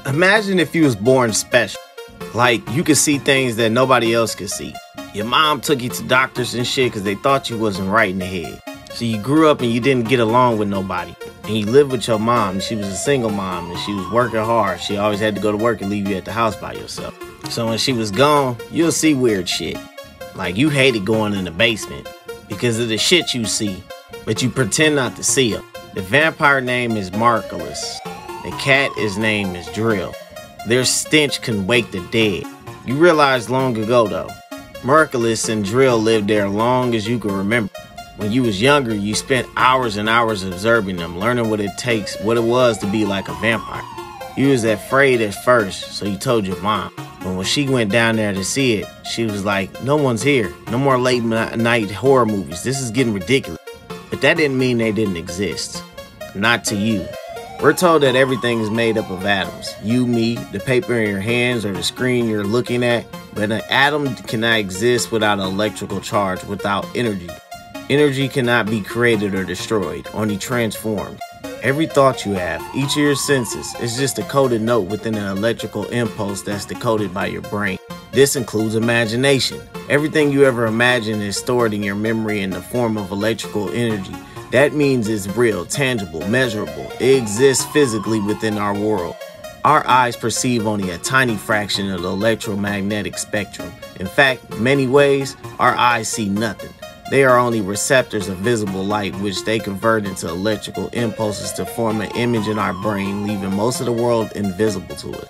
Imagine if you was born special. Like, you could see things that nobody else could see. Your mom took you to doctors and shit because they thought you wasn't right in the head. So you grew up and you didn't get along with nobody. And you lived with your mom, and she was a single mom, and she was working hard. She always had to go to work and leave you at the house by yourself. So when she was gone, you'll see weird shit. Like, you hated going in the basement because of the shit you see, but you pretend not to see them. The vampire name is Marcellus. The cat, his name is Drill. Their stench can wake the dead. You realized long ago, though, Marcellus and Drill lived there long as you can remember. When you was younger, you spent hours and hours observing them, learning what it was to be like a vampire. You was afraid at first, so you told your mom. But when she went down there to see it, she was like, no one's here. No more late night horror movies. This is getting ridiculous. But that didn't mean they didn't exist. Not to you. We're told that everything is made up of atoms. You, me, the paper in your hands, or the screen you're looking at. But an atom cannot exist without an electrical charge, without energy. Energy cannot be created or destroyed, only transformed. Every thought you have, each of your senses, is just a coded note within an electrical impulse that's decoded by your brain. This includes imagination. Everything you ever imagine is stored in your memory in the form of electrical energy. That means it's real, tangible, measurable. It exists physically within our world. Our eyes perceive only a tiny fraction of the electromagnetic spectrum. In fact, in many ways, our eyes see nothing. They are only receptors of visible light, which they convert into electrical impulses to form an image in our brain, leaving most of the world invisible to us.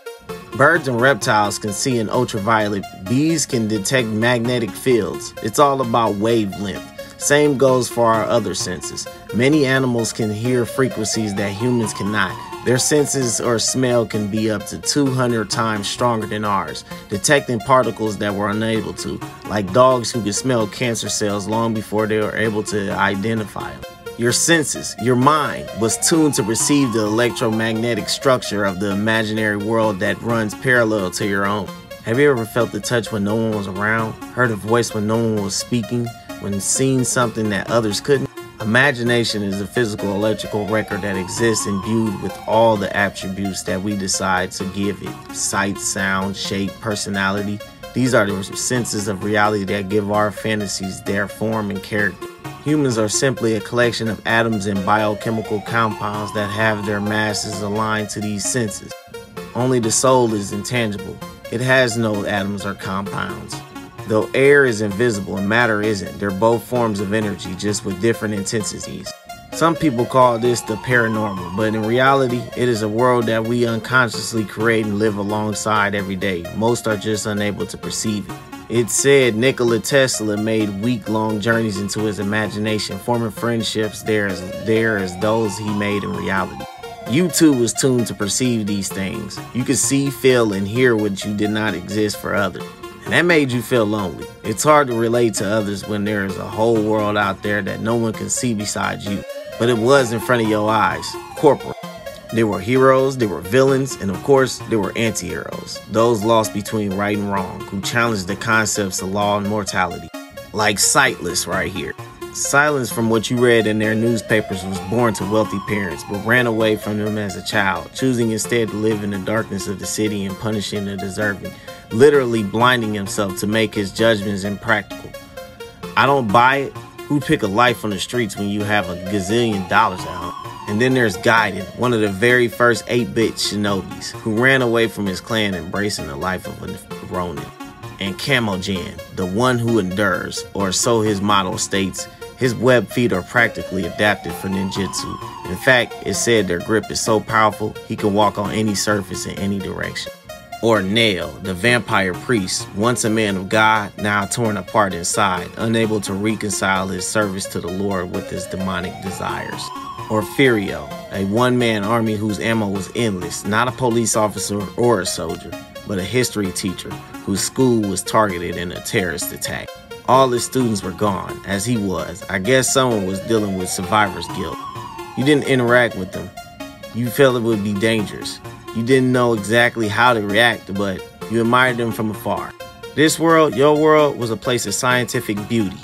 Birds and reptiles can see in ultraviolet. Bees can detect magnetic fields. It's all about wavelength. Same goes for our other senses. Many animals can hear frequencies that humans cannot. Their senses or smell can be up to 200 times stronger than ours, detecting particles that we're unable to, like dogs who can smell cancer cells long before they were able to identify them. Your senses, your mind, was tuned to receive the electromagnetic structure of the imaginary world that runs parallel to your own. Have you ever felt the touch when no one was around, heard a voice when no one was speaking, when seen something that others couldn't? Imagination is a physical electrical record that exists imbued with all the attributes that we decide to give it. Sight, sound, shape, personality. These are the senses of reality that give our fantasies their form and character. Humans are simply a collection of atoms and biochemical compounds that have their masses aligned to these senses. Only the soul is intangible. It has no atoms or compounds. Though air is invisible and matter isn't, they're both forms of energy, just with different intensities. Some people call this the paranormal, but in reality, it is a world that we unconsciously create and live alongside every day. Most are just unable to perceive it. It's said Nikola Tesla made week-long journeys into his imagination, forming friendships there as those he made in reality. You too was tuned to perceive these things. You could see, feel, and hear what you did not exist for others. And that made you feel lonely. It's hard to relate to others when there is a whole world out there that no one can see besides you. But it was in front of your eyes, corporate. There were heroes, there were villains, and of course, there were anti-heroes. Those lost between right and wrong, who challenged the concepts of law and mortality. Like Sightless right here. Silence from what you read in their newspapers was born to wealthy parents, but ran away from them as a child, choosing instead to live in the darkness of the city and punishing the deserving, literally blinding himself to make his judgments impractical. I don't buy it. Who'd pick a life on the streets when you have a gazillion dollars at home? And then there's Gaiden, one of the very first 8-bit shinobis, who ran away from his clan embracing the life of a Ronin. And Camojan, the one who endures, or so his motto states. His web feet are practically adapted for ninjutsu. In fact, it's said their grip is so powerful, he can walk on any surface in any direction. Or Nail, the vampire priest, once a man of God, now torn apart inside, unable to reconcile his service to the Lord with his demonic desires. Or Furio, a one-man army whose ammo was endless, not a police officer or a soldier, but a history teacher whose school was targeted in a terrorist attack. All his students were gone, as he was. I guess someone was dealing with survivor's guilt. You didn't interact with them. You felt it would be dangerous. You didn't know exactly how to react, but you admired them from afar. This world, your world, was a place of scientific beauty,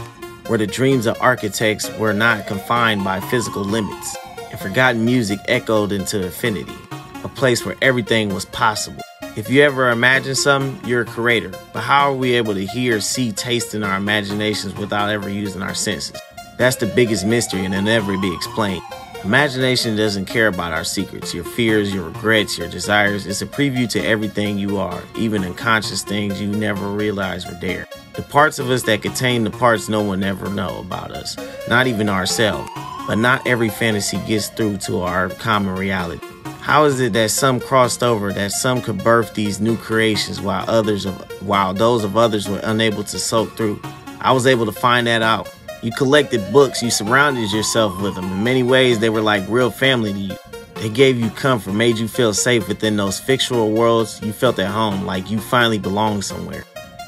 where the dreams of architects were not confined by physical limits, and forgotten music echoed into infinity. a place where everything was possible. If you ever imagine something, you're a creator. But how are we able to hear, see, taste in our imaginations without ever using our senses? That's the biggest mystery, and it'll never be explained. Imagination doesn't care about our secrets, your fears, your regrets, your desires. It's a preview to everything you are, even unconscious things you never realized were there. The parts of us that contain the parts no one ever know about us, not even ourselves. But not every fantasy gets through to our common reality. How is it that some crossed over, that some could birth these new creations while those of others were unable to soak through? I was able to find that out. You collected books, you surrounded yourself with them. In many ways, they were like real family to you. They gave you comfort, made you feel safe within those fictional worlds. You felt at home, like you finally belonged somewhere.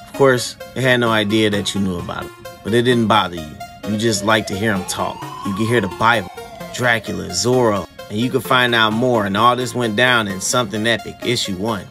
Of course, they had no idea that you knew about it, but it didn't bother you. You just liked to hear them talk. You could hear the Bible, Dracula, Zorro, and you could find out more. And all this went down in Something Epic, Issue 1.